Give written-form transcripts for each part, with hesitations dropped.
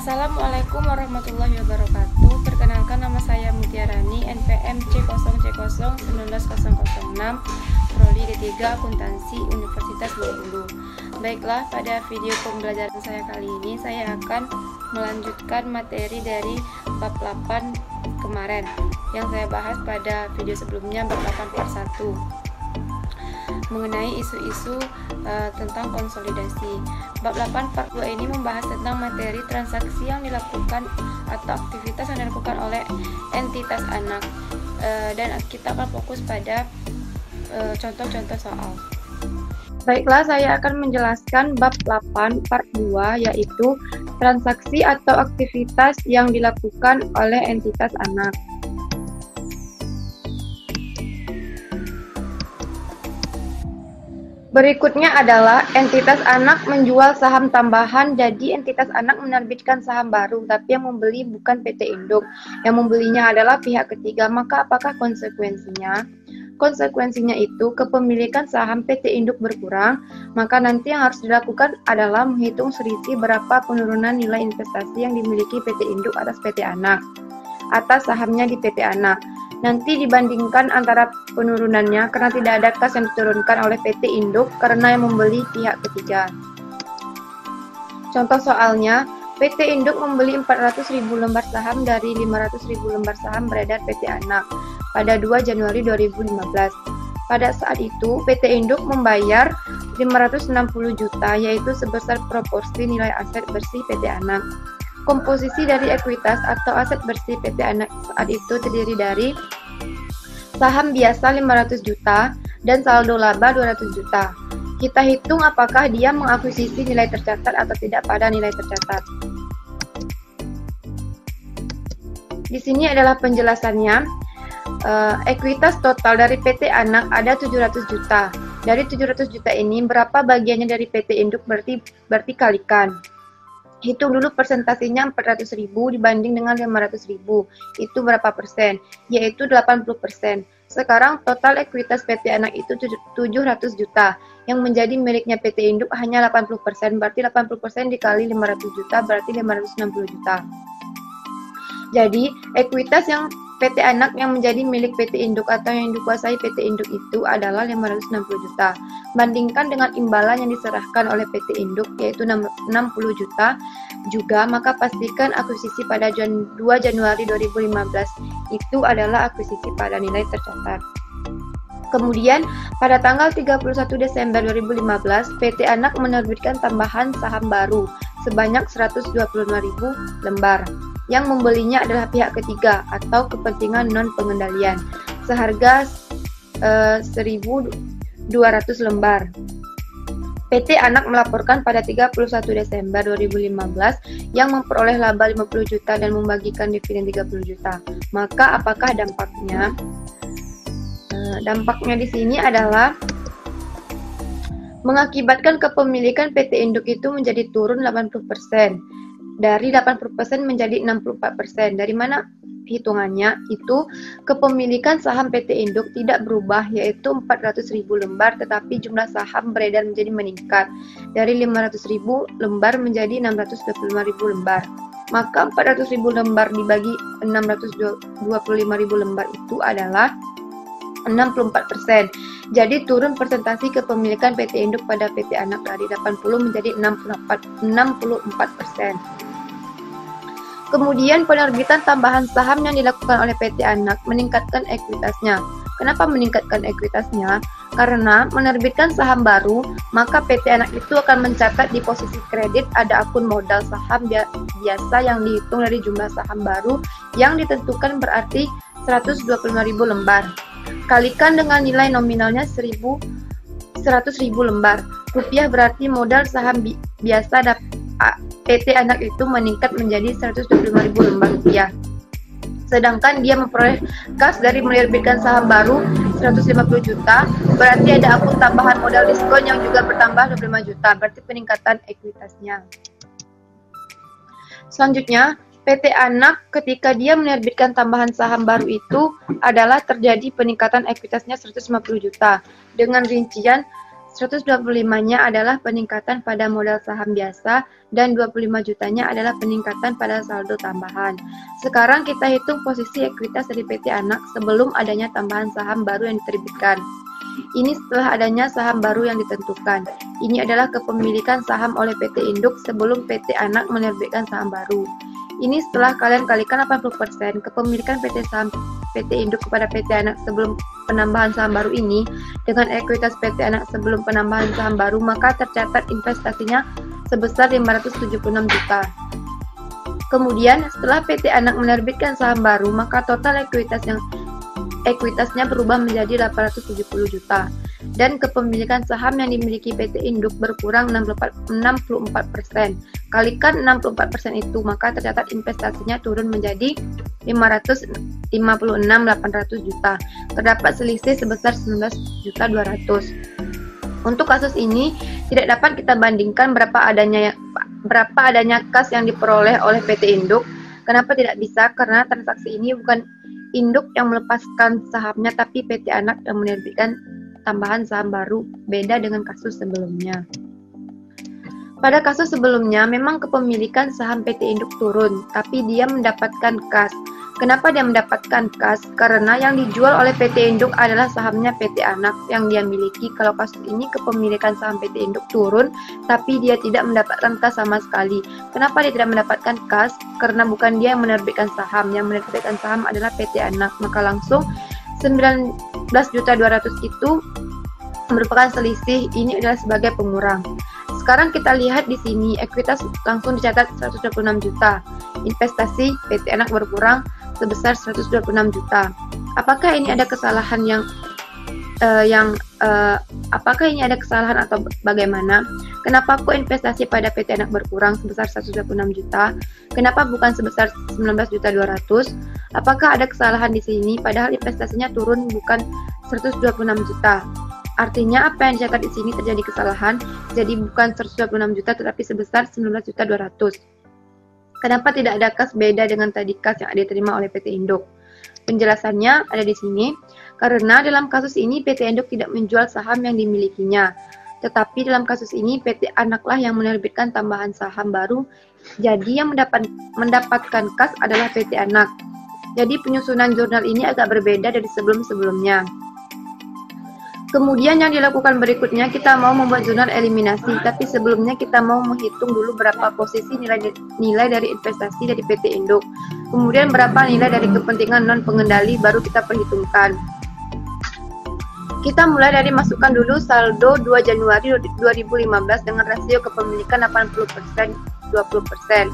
Assalamualaikum warahmatullahi wabarakatuh. Perkenalkan, nama saya Mutiarani, NPM C0C0 19006, Prodi D3 Akuntansi Universitas Bengkulu. Baiklah, pada video pembelajaran saya kali ini saya akan melanjutkan materi dari bab 8 kemarin yang saya bahas pada video sebelumnya, bab 8 part 1, mengenai isu-isu tentang konsolidasi. Bab 8 part 2 ini membahas tentang materi transaksi yang dilakukan atau aktivitas yang dilakukan oleh entitas anak, dan kita akan fokus pada contoh-contoh soal. Baiklah, saya akan menjelaskan bab 8 part 2, yaitu transaksi atau aktivitas yang dilakukan oleh entitas anak. Berikutnya adalah entitas anak menjual saham tambahan. Jadi entitas anak menerbitkan saham baru, tapi yang membeli bukan PT Induk. Yang membelinya adalah pihak ketiga. Maka apakah konsekuensinya? Konsekuensinya itu kepemilikan saham PT Induk berkurang. Maka nanti yang harus dilakukan adalah menghitung selisih berapa penurunan nilai investasi yang dimiliki PT Induk atas PT Anak, atas sahamnya di PT Anak. Nanti dibandingkan antara penurunannya karena tidak ada kas yang diturunkan oleh PT Induk karena yang membeli pihak ketiga. Contoh soalnya, PT Induk membeli 400.000 lembar saham dari 500.000 lembar saham beredar PT Anak pada 2 Januari 2015. Pada saat itu, PT Induk membayar 560 juta, yaitu sebesar proporsi nilai aset bersih PT Anak. Komposisi dari ekuitas atau aset bersih PT Anak saat itu terdiri dari saham biasa 500 juta dan saldo laba 200 juta. Kita hitung apakah dia mengakuisisi nilai tercatat atau tidak pada nilai tercatat. Di sini adalah penjelasannya. Ekuitas total dari PT Anak ada 700 juta. Dari 700 juta ini berapa bagiannya dari PT Induk, berarti kalikan. Hitung dulu persentasinya 400.000 dibanding dengan 500.000. Itu berapa persen? Yaitu 80%. Sekarang total ekuitas PT Anak itu 700 juta. Yang menjadi miliknya PT Induk hanya 80%. Berarti 80% dikali 500 juta berarti 560 juta. Jadi ekuitas yang PT Anak yang menjadi milik PT Induk atau yang dikuasai PT Induk itu adalah 560 juta. Bandingkan dengan imbalan yang diserahkan oleh PT Induk yaitu 60 juta juga, maka pastikan akuisisi pada 2 Januari 2015 itu adalah akuisisi pada nilai tercatat. Kemudian pada tanggal 31 Desember 2015 PT Anak menerbitkan tambahan saham baru sebanyak 125.000 lembar. Yang membelinya adalah pihak ketiga atau kepentingan non-pengendalian seharga 1.200 lembar. PT Anak melaporkan pada 31 Desember 2015 yang memperoleh laba 50 juta dan membagikan dividen 30 juta. Maka apakah dampaknya? Dampaknya di sini adalah mengakibatkan kepemilikan PT Induk itu menjadi turun 80%. Dari 80% menjadi 64%. Dari mana hitungannya? Itu kepemilikan saham PT Induk tidak berubah, yaitu 400.000 lembar, tetapi jumlah saham beredar menjadi meningkat dari 500.000 lembar menjadi 625.000 lembar. Maka 400.000 lembar dibagi 625.000 lembar itu adalah 64%. Jadi turun persentasi kepemilikan PT Induk pada PT Anak dari 80 menjadi 64%. Kemudian penerbitan tambahan saham yang dilakukan oleh PT Anak meningkatkan ekuitasnya. Kenapa meningkatkan ekuitasnya? Karena menerbitkan saham baru, maka PT Anak itu akan mencatat di posisi kredit ada akun modal saham biasa yang dihitung dari jumlah saham baru yang ditentukan berarti 125.000 lembar. Kalikan dengan nilai nominalnya 100.000 lembar. Rupiah berarti modal saham biasa PT Anak itu meningkat menjadi 125.000 lembar rupiah. Sedangkan dia memperoleh kas dari menerbitkan saham baru 150 juta, berarti ada akun tambahan modal diskon yang juga bertambah 25 juta, berarti peningkatan ekuitasnya. Selanjutnya, PT Anak ketika dia menerbitkan tambahan saham baru itu adalah terjadi peningkatan ekuitasnya 150 juta dengan rincian 125-nya adalah peningkatan pada modal saham biasa dan 25 jutanya adalah peningkatan pada saldo tambahan. Sekarang kita hitung posisi ekuitas dari PT Anak sebelum adanya tambahan saham baru yang diterbitkan. Ini setelah adanya saham baru yang ditentukan. Ini adalah kepemilikan saham oleh PT Induk sebelum PT Anak menerbitkan saham baru. Ini setelah kalian kalikan 80% kepemilikan PT Induk kepada PT Anak sebelum penambahan saham baru ini dengan ekuitas PT Anak sebelum penambahan saham baru, maka tercatat investasinya sebesar 576 juta. Kemudian setelah PT Anak menerbitkan saham baru, maka total ekuitasnya berubah menjadi 870 juta dan kepemilikan saham yang dimiliki PT Induk berkurang 64%. Kalikan 64% itu, maka tercatat investasinya turun menjadi 556.800 juta. Terdapat selisih sebesar 19.200. Untuk kasus ini tidak dapat kita bandingkan berapa adanya kas yang diperoleh oleh PT Induk. Kenapa tidak bisa? Karena transaksi ini bukan Induk yang melepaskan sahamnya, tapi PT Anak yang menerbitkan tambahan saham baru, beda dengan kasus sebelumnya. Pada kasus sebelumnya, memang kepemilikan saham PT Induk turun, tapi dia mendapatkan kas. Kenapa dia mendapatkan kas? Karena yang dijual oleh PT Induk adalah sahamnya PT Anak yang dia miliki. Kalau kasus ini kepemilikan saham PT Induk turun, tapi dia tidak mendapatkan kas sama sekali. Kenapa dia tidak mendapatkan kas? Karena bukan dia yang menerbitkan saham. Yang menerbitkan saham adalah PT Anak. Maka langsung 19.200 itu merupakan selisih. Ini adalah sebagai pengurang. Sekarang kita lihat di sini ekuitas langsung dicatat 126 juta. Investasi PT Anak berkurang sebesar 126 juta. Apakah ini ada kesalahan apakah ini ada kesalahan atau bagaimana? Kenapa kok investasi pada PT Anak berkurang sebesar 126 juta? Kenapa bukan sebesar 19.200? Apakah ada kesalahan di sini padahal investasinya turun bukan 126 juta? Artinya apa yang dicatat di sini terjadi kesalahan, jadi bukan 126 juta tetapi sebesar 19.200. Kenapa tidak ada kas beda dengan tadi kas yang diterima oleh PT Induk? Penjelasannya ada di sini, karena dalam kasus ini PT Induk tidak menjual saham yang dimilikinya. Tetapi dalam kasus ini PT Anaklah yang menerbitkan tambahan saham baru, jadi yang mendapatkan kas adalah PT Anak. Jadi penyusunan jurnal ini agak berbeda dari sebelum-sebelumnya. Kemudian yang dilakukan berikutnya, kita mau membuat jurnal eliminasi, tapi sebelumnya kita mau menghitung dulu berapa posisi nilai dari investasi dari PT Induk. Kemudian berapa nilai dari kepentingan non pengendali baru kita perhitungkan. Kita mulai dari masukkan dulu saldo 2 Januari 2015 dengan rasio kepemilikan 80%, 20%.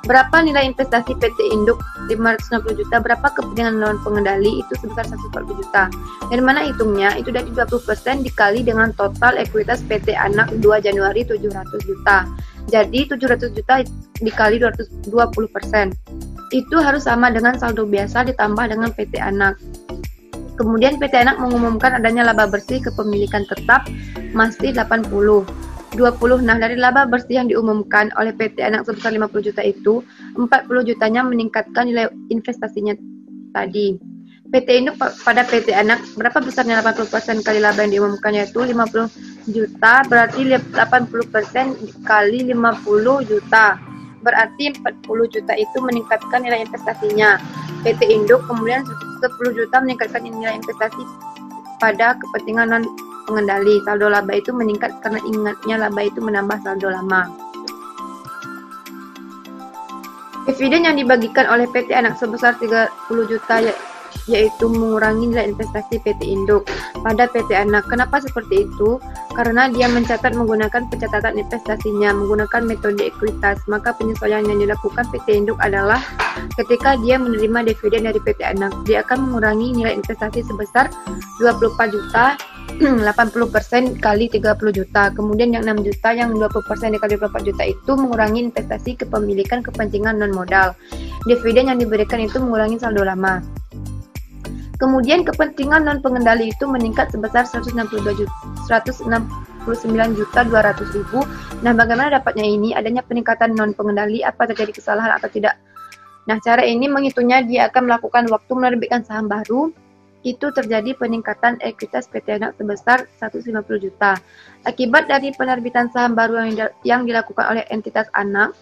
Berapa nilai investasi PT Induk 560 juta, berapa kepentingan non pengendali itu sebesar 140 juta. Dari mana hitungnya? Itu dari 20% dikali dengan total ekuitas PT Anak 2 Januari 700 juta. Jadi 700 juta dikali 20%. Itu harus sama dengan saldo biasa ditambah dengan PT Anak. Kemudian PT Anak mengumumkan adanya laba bersih kepemilikan tetap masih 20. Nah, dari laba bersih yang diumumkan oleh PT Anak sebesar 50 juta itu, 40 jutanya meningkatkan nilai investasinya tadi. PT Induk pada PT Anak, berapa besarnya 80% kali laba yang diumumkan, yaitu 50 juta, berarti 80% kali 50 juta. Berarti 40 juta itu meningkatkan nilai investasinya. PT Induk kemudian 10 juta meningkatkan nilai investasi pada kepentingan non pengendali. Saldo laba itu meningkat karena ingatnya laba itu menambah saldo lama. Dividen yang dibagikan oleh PT Anak sebesar 30 juta yaitu mengurangi nilai investasi PT Induk pada PT Anak. Kenapa seperti itu? Karena dia mencatat menggunakan pencatatan investasinya menggunakan metode ekuitas. Maka penyesuaian yang dilakukan PT Induk adalah ketika dia menerima dividen dari PT Anak, dia akan mengurangi nilai investasi sebesar 24 juta 80% kali 30 juta. Kemudian yang 6 juta yang 20% dikali 24 juta itu mengurangi investasi kepemilikan kepentingan non modal. Dividen yang diberikan itu mengurangi saldo lama. Kemudian kepentingan non pengendali itu meningkat sebesar 169 juta 200 ribu. Nah, bagaimana dapatnya ini? Adanya peningkatan non pengendali, apa terjadi kesalahan atau tidak? Nah, cara ini menghitungnya dia akan melakukan waktu menerbitkan saham baru itu terjadi peningkatan ekuitas PT Anak sebesar 150 juta. Akibat dari penerbitan saham baru yang dilakukan oleh entitas anak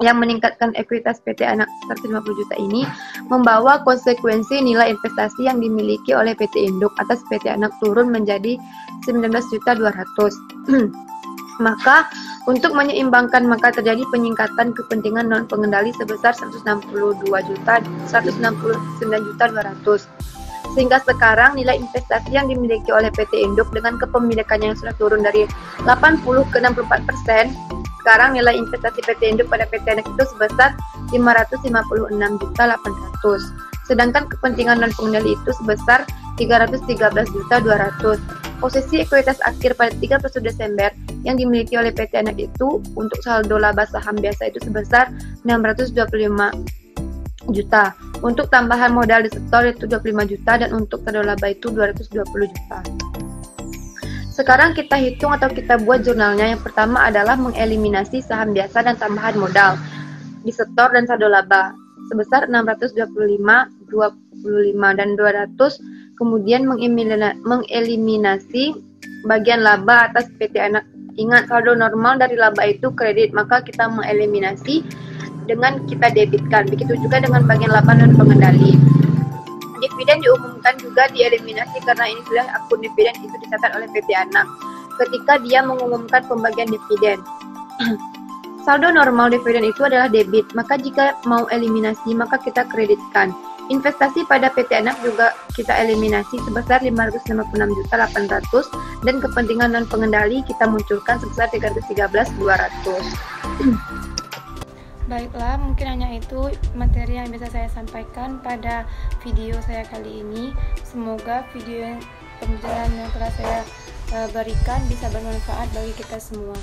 yang meningkatkan ekuitas PT Anak 150 juta ini membawa konsekuensi nilai investasi yang dimiliki oleh PT Induk atas PT Anak turun menjadi 19.200.000. Maka untuk menyeimbangkan maka terjadi peningkatan kepentingan non pengendali sebesar 169.200.000 sehingga sekarang nilai investasi yang dimiliki oleh PT Induk dengan kepemilikannya yang sudah turun dari 80 ke 64%, sekarang nilai investasi PT Induk pada PT Anak itu sebesar 556.800.000. Sedangkan kepentingan non pengendali itu sebesar 313.200.000. Posisi ekuitas akhir pada 31 Desember yang dimiliki oleh PT Anak itu untuk saldo laba saham biasa itu sebesar 625 juta. Untuk tambahan modal disetor itu 25 juta dan untuk saldo laba itu 220 juta. Sekarang kita hitung atau kita buat jurnalnya. Yang pertama adalah mengeliminasi saham biasa dan tambahan modal disetor dan saldo laba sebesar 625, 25 dan 200. Kemudian mengeliminasi bagian laba atas PT Anak. Ingat, saldo normal dari laba itu kredit, maka kita mengeliminasi dengan kita debitkan. Begitu juga dengan bagian laba non pengendali. Dividen diumumkan juga dieliminasi karena ini sudah akun dividen itu dicatat oleh PT Anak ketika dia mengumumkan pembagian dividen. Saldo normal dividen itu adalah debit, maka jika mau eliminasi maka kita kreditkan. Investasi pada PT Anak juga kita eliminasi sebesar 556.800.000 dan kepentingan non pengendali kita munculkan sebesar 313.200. Baiklah, mungkin hanya itu materi yang bisa saya sampaikan pada video saya kali ini. Semoga video yang pembelajaran yang telah saya berikan bisa bermanfaat bagi kita semua.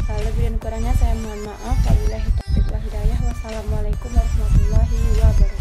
Lebih dan kurangnya saya mohon maaf. Wabillahi taufiq wal hidayah. Wassalamualaikum warahmatullahi wabarakatuh.